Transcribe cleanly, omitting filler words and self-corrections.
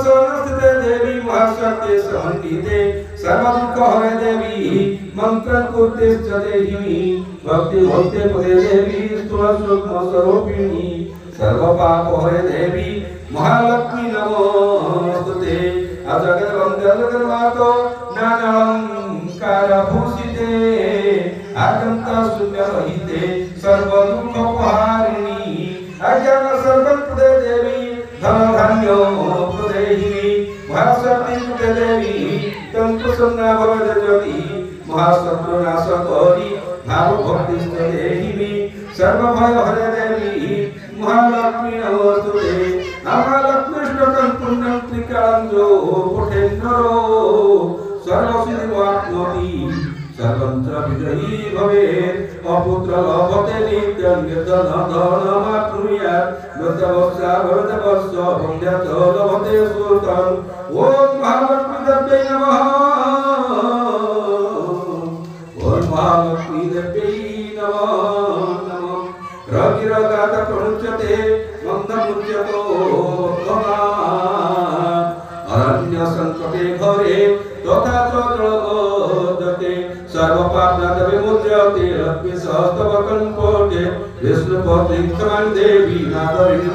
सर्वसंस्थिते देवी महाशक्ति समन्विते सर्वदुःखहरे देवी मंत्रं कुरुते च देहि भक्ति भक्ते पदे देवी स्तुति स्वरूपिणी सर्वपापहरे देवी महालक्ष्मी नमोस्तुते अजगद्वन्द्य जगन्मातो नानालंकार भूषिते आद्यन्ता शून्यरहिते सर्वदुःखपहारिणी अज्ञान सर्वप्रदे देवी धन धान्य प्रदेहिनी महाशक्ति देवी तंत्रसंज्ञा भवते ज्योति महाशत्रुनाशकरी भाव भक्ति देहिनी सर्वभय हरे देवी महालक्ष्मी नमोस्तुते महालक्ष्मीष्टकं पुण्यं त्रिकालं जो पुठेन्नरो सर्वसिद्धिवाप्नोति सर्वं च विजयी भवेत् अपुत्र लभते नित्यं निर्धनधनमाप्नुयात् मृतवत्सा भवतवत्स पुण्यं च लभते सुतम् ॐ महालक्ष्मीदेव्यै नमः ॐ महालक्ष्मीदेव्यै नमः रगिरगात प्रणुच्यते मन्दमुच्यतो अरण्य संकटे घरे तथा च जलगोदते सर्वपापनाथ विमुच्यते लक्ष्मी सहस्रवकं कोटे विष्णुपत्नी क्षमां देवी नादरिणी